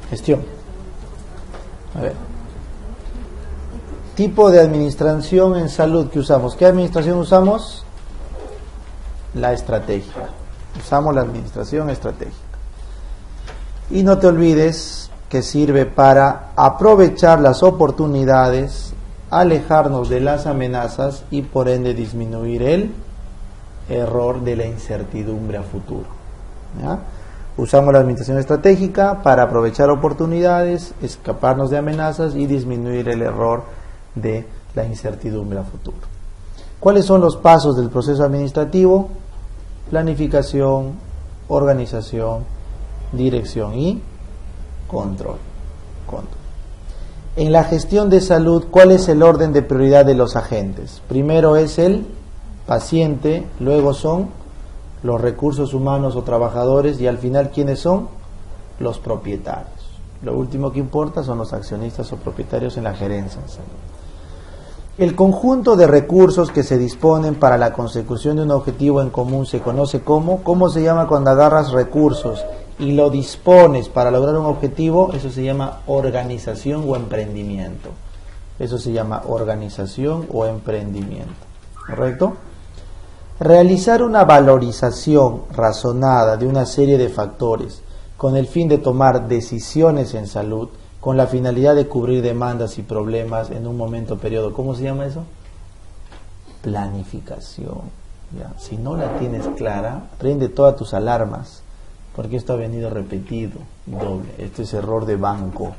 Gestión. A ver. Tipo de administración en salud que usamos. ¿Qué administración usamos? La estratégica. Usamos la administración estratégica. Y no te olvides que sirve para aprovechar las oportunidades, alejarnos de las amenazas y por ende disminuir el error de la incertidumbre a futuro. ¿Ya? Usamos la administración estratégica para aprovechar oportunidades, escaparnos de amenazas y disminuir el error de la incertidumbre a futuro. ¿Cuáles son los pasos del proceso administrativo? Planificación, organización, dirección y control. En la gestión de salud, ¿cuál es el orden de prioridad de los agentes? Primero es el paciente, luego son los recursos humanos o trabajadores y al final, ¿quiénes son? Los propietarios. Lo último que importa son los accionistas o propietarios en la gerencia en salud. El conjunto de recursos que se disponen para la consecución de un objetivo en común se conoce como, ¿cómo se llama cuando agarras recursos y lo dispones para lograr un objetivo? Eso se llama organización o emprendimiento. Eso se llama organización o emprendimiento. ¿Correcto? Realizar una valorización razonada de una serie de factores con el fin de tomar decisiones en salud con la finalidad de cubrir demandas y problemas en un momento periodo. ¿Cómo se llama eso? Planificación. ¿Ya? Si no la tienes clara, prende todas tus alarmas, porque esto ha venido repetido, doble. Este es error de banco.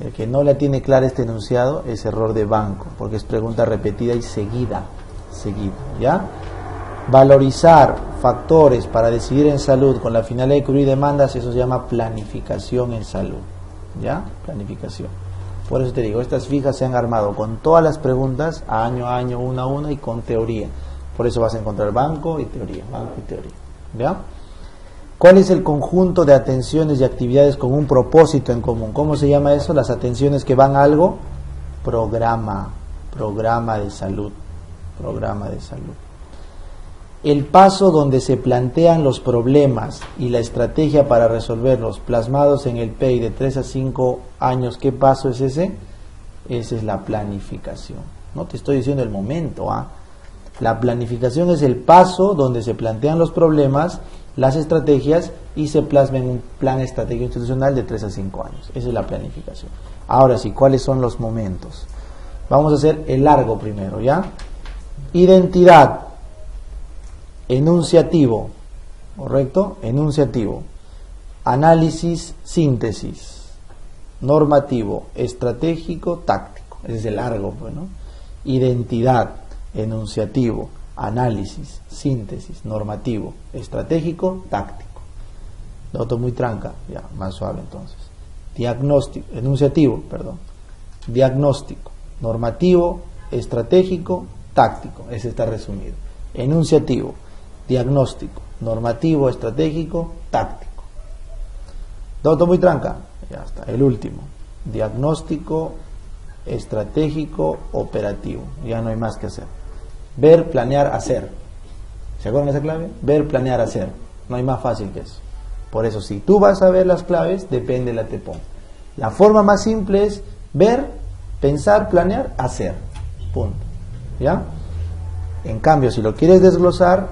El que no la tiene clara este enunciado es error de banco, porque es pregunta repetida y seguida. ¿Ya? Valorizar factores para decidir en salud con la finalidad de cubrir demandas, eso se llama planificación en salud. ¿Ya? Planificación. Por eso te digo, estas fijas se han armado con todas las preguntas, año a año, una a una, y con teoría. Por eso vas a encontrar banco y teoría. ¿Ya? ¿Cuál es el conjunto de atenciones y actividades con un propósito en común? ¿Cómo se llama eso? Las atenciones que van a algo. Programa de salud. El paso donde se plantean los problemas y la estrategia para resolverlos plasmados en el PEI de 3 a 5 años, ¿qué paso es ese? Esa es la planificación. No te estoy diciendo el momento, ¿ah? La planificación es el paso donde se plantean los problemas, las estrategias y se plasma en un plan estratégico institucional de 3 a 5 años. Esa es la planificación. Ahora sí, ¿cuáles son los momentos? Vamos a hacer el largo primero, ¿ya? Identidad. Enunciativo, ¿correcto? Enunciativo. Análisis, síntesis. Normativo, estratégico, táctico. Ese es el largo, pues, ¿no? Identidad, enunciativo, análisis, síntesis, normativo, estratégico, táctico. Noto muy tranca, ya, más suave entonces. Diagnóstico, enunciativo, perdón. Diagnóstico, normativo, estratégico, táctico. Ese está resumido. Enunciativo, diagnóstico, normativo, estratégico, táctico. Noto muy tranca, ya está. El último, diagnóstico, estratégico, operativo. Ya no hay más que hacer. Ver, planear, hacer. ¿Se acuerdan de esa clave? Ver, planear, hacer. No hay más fácil que eso. Por eso, si tú vas a ver las claves, depende de la te pongo. La forma más simple es ver, pensar, planear, hacer. Punto. ¿Ya? En cambio, si lo quieres desglosar,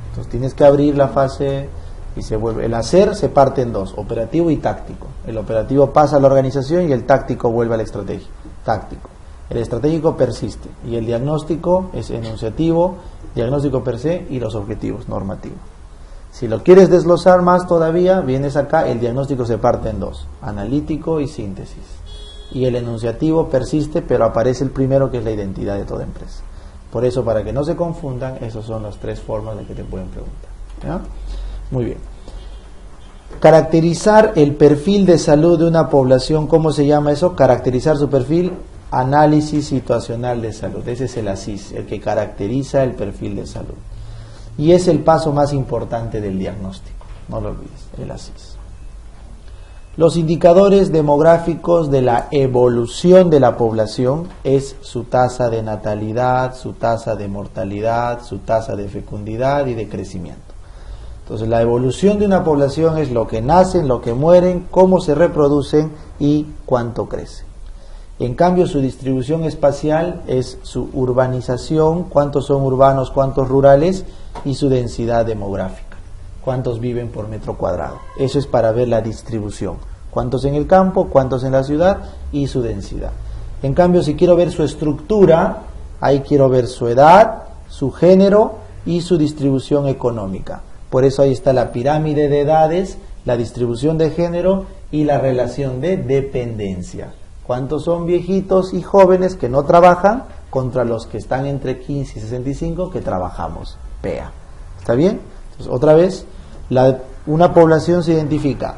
entonces tienes que abrir la fase y se vuelve. El hacer se parte en dos, operativo y táctico. El operativo pasa a la organización y el táctico vuelve a la estrategia. Táctico. El estratégico persiste y el diagnóstico es enunciativo, diagnóstico per se y los objetivos, normativo. Si lo quieres desglosar más todavía, vienes acá, el diagnóstico se parte en dos, analítico y síntesis. Y el enunciativo persiste, pero aparece el primero, que es la identidad de toda empresa. Por eso, para que no se confundan, esas son las tres formas de que te pueden preguntar. ¿Ya? Muy bien. Caracterizar el perfil de salud de una población, ¿cómo se llama eso? Caracterizar su perfil, análisis situacional de salud. Ese es el ASIS, el que caracteriza el perfil de salud. Y es el paso más importante del diagnóstico, no lo olvides, el ASIS. Los indicadores demográficos de la evolución de la población es su tasa de natalidad, su tasa de mortalidad, su tasa de fecundidad y de crecimiento. Entonces la evolución de una población es lo que nacen, lo que mueren, cómo se reproducen y cuánto crecen. En cambio su distribución espacial es su urbanización, cuántos son urbanos, cuántos rurales, y su densidad demográfica, cuántos viven por metro cuadrado. Eso es para ver la distribución, cuántos en el campo, cuántos en la ciudad y su densidad. En cambio, si quiero ver su estructura, ahí quiero ver su edad, su género y su distribución económica. Por eso ahí está la pirámide de edades, la distribución de género y la relación de dependencia. ¿Cuántos son viejitos y jóvenes que no trabajan contra los que están entre 15 y 65 que trabajamos? PEA. ¿Está bien? Entonces, otra vez, una población se identifica.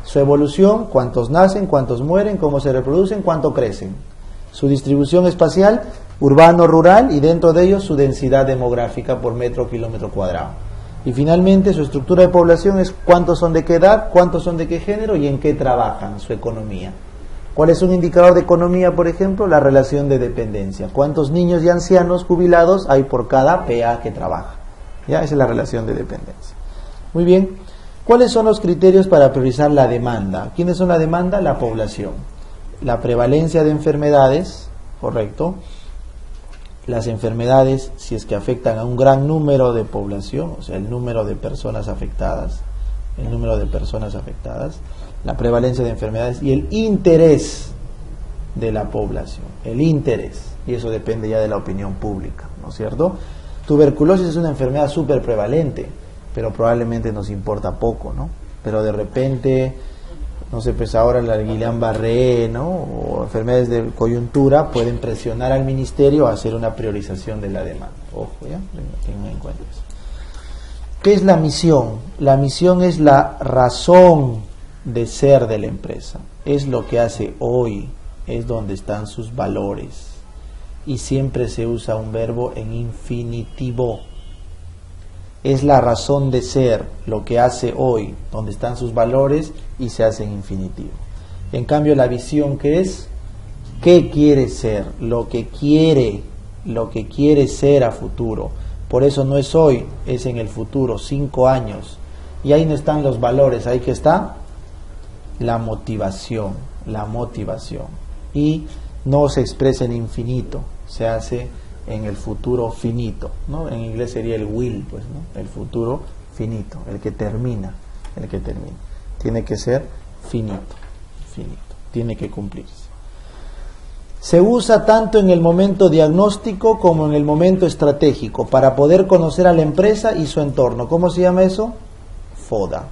Su evolución, cuántos nacen, cuántos mueren, cómo se reproducen, cuánto crecen. Su distribución espacial, urbano, rural, y dentro de ellos su densidad demográfica por metro, kilómetro cuadrado. Y finalmente su estructura de población es cuántos son de qué edad, cuántos son de qué género y en qué trabajan, su economía. ¿Cuál es un indicador de economía, por ejemplo? La relación de dependencia. ¿Cuántos niños y ancianos jubilados hay por cada PA que trabaja? ¿Ya? Esa es la relación de dependencia. Muy bien. ¿Cuáles son los criterios para priorizar la demanda? ¿Quiénes son la demanda? La población. La prevalencia de enfermedades, correcto. Las enfermedades, si es que afectan a un gran número de población, o sea, el número de personas afectadas, la prevalencia de enfermedades y el interés de la población, el interés, y eso depende ya de la opinión pública, ¿no es cierto? Tuberculosis es una enfermedad súper prevalente, pero probablemente nos importa poco, ¿no? Pero de repente, no sé, pues ahora la Guillain-Barré, ¿no? O enfermedades de coyuntura pueden presionar al ministerio a hacer una priorización de la demanda. Ojo, ¿ya? Tengan en cuenta eso. ¿Qué es la misión? La misión es la razón de ser de la empresa. Es lo que hace hoy, es donde están sus valores. Y siempre se usa un verbo en infinitivo. Es la razón de ser, lo que hace hoy, donde están sus valores, y se hace en infinitivo. En cambio, la visión, ¿qué es? ¿Qué quiere ser? Lo que quiere ser a futuro. Por eso no es hoy, es en el futuro, 5 años. Y ahí no están los valores, ahí que está la motivación. Y no se expresa en infinito, se hace en el futuro finito, ¿no? En inglés sería el will, pues, ¿no? El futuro finito, el que termina. Tiene que ser finito, tiene que cumplirse. Se usa tanto en el momento diagnóstico como en el momento estratégico para poder conocer a la empresa y su entorno. ¿Cómo se llama eso? FODA.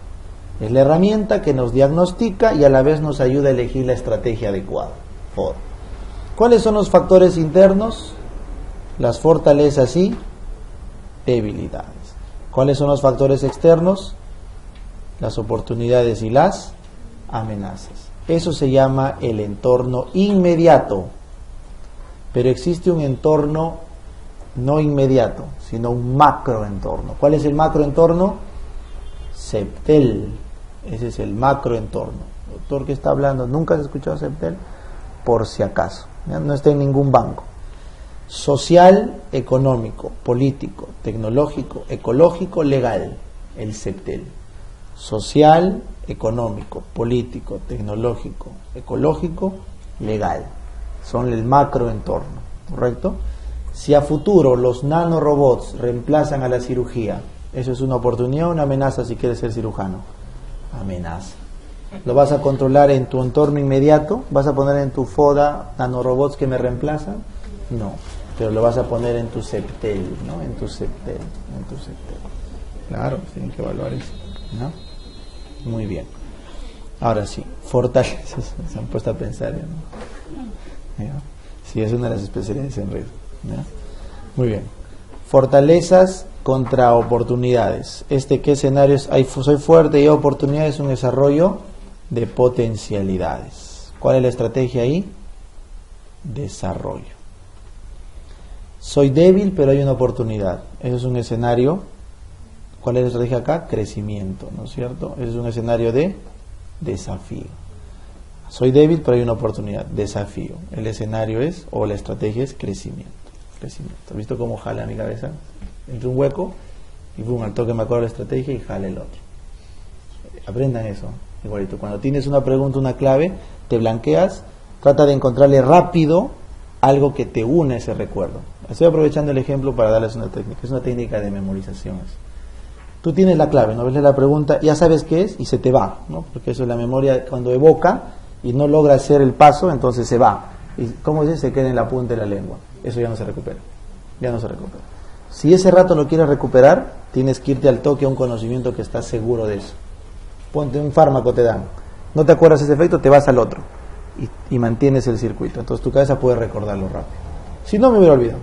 Es la herramienta que nos diagnostica y a la vez nos ayuda a elegir la estrategia adecuada. FODA. ¿Cuáles son los factores internos? Las fortalezas y debilidades. ¿Cuáles son los factores externos? Las oportunidades y las amenazas. Eso se llama el entorno inmediato. Pero existe un entorno no inmediato, sino un macroentorno. ¿Cuál es el macroentorno? CEPTEL. Ese es el macroentorno. Doctor, ¿qué está hablando? ¿Nunca has escuchado CEPTEL? Por si acaso. ¿Ya? No está en ningún banco. Social, económico, político, tecnológico, ecológico, legal. El CEPTEL. Social, económico, político, tecnológico, ecológico, legal. Son el macroentorno, ¿correcto? Si a futuro los nanorobots reemplazan a la cirugía, ¿eso es una oportunidad o una amenaza si quieres ser cirujano? Amenaza. ¿Lo vas a controlar en tu entorno inmediato? ¿Vas a poner en tu FODA nanorobots que me reemplazan? No, pero lo vas a poner en tu CEPTEL, ¿no? En tu CEPTEL. Claro, tienen que evaluar eso, ¿no? Muy bien. Ahora sí, fortalezas. Se han puesto a pensar, ¿no? ¿Ya? Sí, es una de las especialidades en riesgo, ¿ya? Muy bien. Fortalezas contra oportunidades. ¿Qué escenarios hay? Soy fuerte y hay oportunidades, un desarrollo de potencialidades. ¿Cuál es la estrategia ahí? Desarrollo. Soy débil, pero hay una oportunidad. Eso es un escenario. ¿Cuál es la estrategia acá? Crecimiento, ¿no es cierto? Eso es un escenario de desafío. Soy débil, pero hay una oportunidad. Desafío. El escenario es, o la estrategia es crecimiento. ¿Has visto cómo jala mi cabeza? Entre un hueco Y boom, al toque me acuerdo la estrategia y jale el otro. Aprendan eso, igualito. Cuando tienes una pregunta, una clave, te blanqueas, trata de encontrarle rápido algo que te une a ese recuerdo. Estoy aprovechando el ejemplo para darles una técnica. Es una técnica de memorización. Tú tienes la clave, no ves la pregunta, ya sabes qué es y se te va, ¿no? Porque eso es la memoria cuando evoca y no logra hacer el paso, entonces se va. Y como dice, se queda en la punta de la lengua. Eso ya no se recupera. Ya no se recupera. Si ese rato lo quieres recuperar, tienes que irte al toque a un conocimiento que estás seguro de eso. Ponte un fármaco, te dan. No te acuerdas ese efecto, te vas al otro. Y mantienes el circuito. Entonces tu cabeza puede recordarlo rápido. Si no, me hubiera olvidado.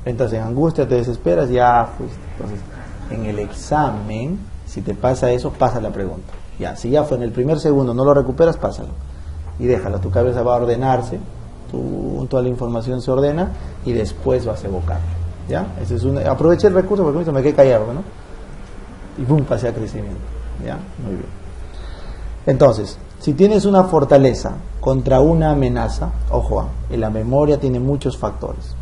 Entras en angustia, te desesperas, ya fuiste. Entonces, en el examen, si te pasa eso, pasa la pregunta. Ya, si ya fue en el primer segundo, no lo recuperas, pásalo. Y déjalo, tu cabeza va a ordenarse, toda la información se ordena y después vas a evocar. ¿Ya? Ese es aproveché el recurso porque me quedé callado, ¿no? Y boom, pasé a crecimiento. ¿Ya? Muy bien. Entonces, si tienes una fortaleza contra una amenaza, ojo, la memoria tiene muchos factores.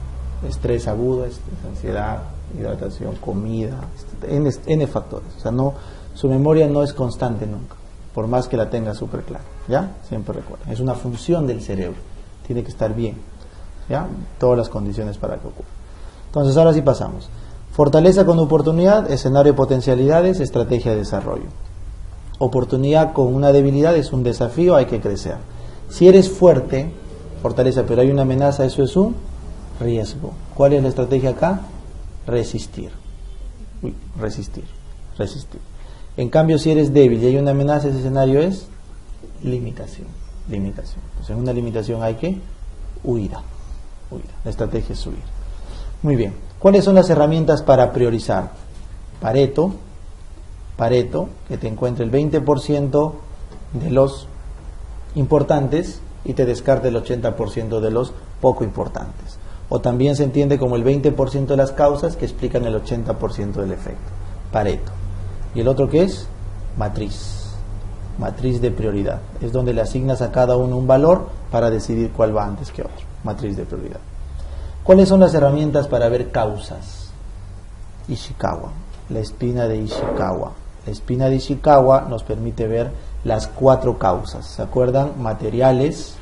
Estrés agudo, ansiedad, hidratación, comida, N factores. O sea, su memoria no es constante nunca, por más que la tenga súper clara. ¿Ya? Siempre recuerda. Es una función del cerebro. Tiene que estar bien. ¿Ya? Todas las condiciones para que ocurra. Entonces, ahora sí pasamos. Fortaleza con oportunidad, escenario de potencialidades, estrategia de desarrollo. Oportunidad con una debilidad es un desafío, hay que crecer. Si eres fuerte, fortaleza, pero hay una amenaza, eso es un riesgo. ¿Cuál es la estrategia acá? Resistir. Resistir. En cambio, si eres débil y hay una amenaza, ese escenario es limitación. Entonces, en una limitación hay que huida. La estrategia es huir. Muy bien. ¿Cuáles son las herramientas para priorizar? Pareto, que te encuentre el 20% de los importantes y te descarte el 80% de los poco importantes. O también se entiende como el 20% de las causas que explican el 80% del efecto. Pareto. ¿Y el otro qué es? Matriz de prioridad. Es donde le asignas a cada uno un valor para decidir cuál va antes que otro. Matriz de prioridad. ¿Cuáles son las herramientas para ver causas? Ishikawa. La espina de Ishikawa. La espina de Ishikawa nos permite ver las 4 causas. ¿Se acuerdan? Materiales,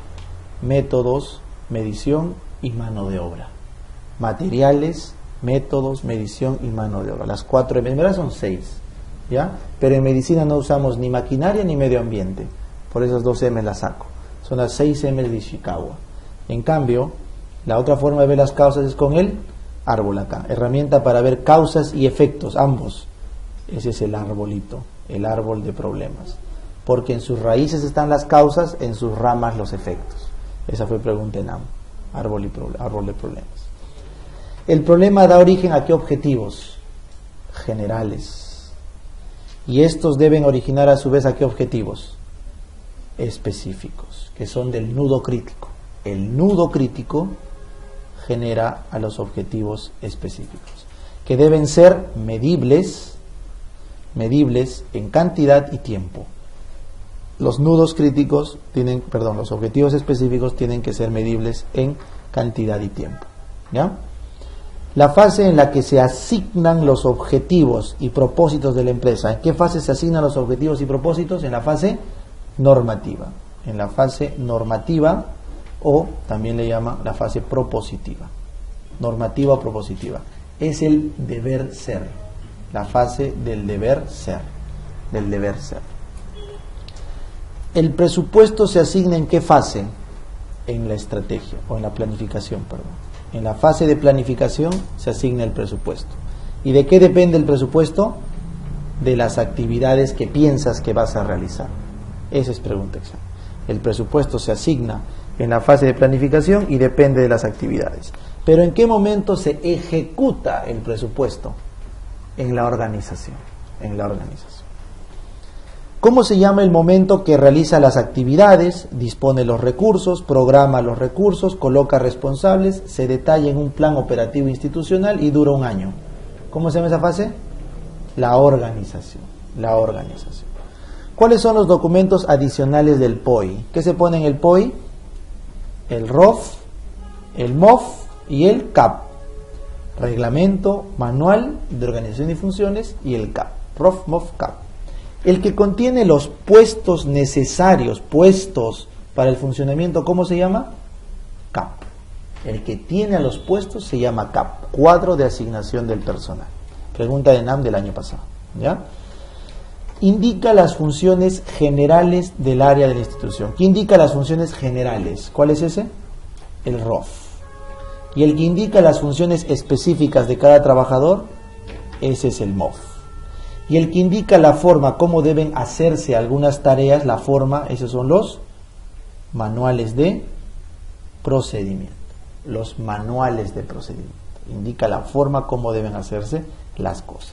métodos, medición y mano de obra. Materiales, métodos, medición y mano de obra. Las 4, en verdad son 6. ¿Ya? Pero en medicina no usamos ni maquinaria ni medio ambiente. Por esas 2 M las saco. Son las 6 M de Ishikawa. En cambio, la otra forma de ver las causas es con el árbol acá. Herramienta para ver causas y efectos, ambos. Ese es el arbolito, el árbol de problemas. Porque en sus raíces están las causas, en sus ramas los efectos. Esa fue pregunta en AM. Árbol de problemas. El problema da origen a qué objetivos? Generales. Y estos deben originar a su vez a qué objetivos? Específicos, que son del nudo crítico. El nudo crítico genera a los objetivos específicos, que deben ser medibles en cantidad y tiempo. Los nudos críticos los objetivos específicos tienen que ser medibles en cantidad y tiempo. ¿Ya? La fase en la que se asignan los objetivos y propósitos de la empresa. ¿En qué fase se asignan los objetivos y propósitos? En la fase normativa. En la fase normativa, o también le llama la fase propositiva. Normativa o propositiva. Es el deber ser. La fase del deber ser. El presupuesto se asigna ¿en qué fase? En la estrategia o en la planificación, perdón. En la fase de planificación se asigna el presupuesto. ¿Y de qué depende el presupuesto? De las actividades que piensas que vas a realizar. Esa es pregunta examen. El presupuesto se asigna en la fase de planificación y depende de las actividades. Pero ¿en qué momento se ejecuta el presupuesto? En la organización. ¿Cómo se llama el momento que realiza las actividades, dispone los recursos, programa los recursos, coloca responsables, se detalla en un plan operativo institucional y dura un año? ¿Cómo se llama esa fase? La organización. ¿Cuáles son los documentos adicionales del POI? ¿Qué se pone en el POI? El ROF, el MOF y el CAP. Reglamento, Manual de Organización y Funciones, y el CAP, Prof. MOF CAP. El que contiene los puestos necesarios, puestos para el funcionamiento, ¿cómo se llama? CAP. El que tiene a los puestos se llama CAP, Cuadro de Asignación del Personal. Pregunta de NAM del año pasado, ¿ya? Indica las funciones generales del área de la institución. ¿Qué indica las funciones generales? ¿Cuál es ese? El ROF. Y el que indica las funciones específicas de cada trabajador, ese es el MOF. Y el que indica la forma, cómo deben hacerse algunas tareas, la forma, esos son los manuales de procedimiento. Los manuales de procedimiento. Indica la forma, cómo deben hacerse las cosas.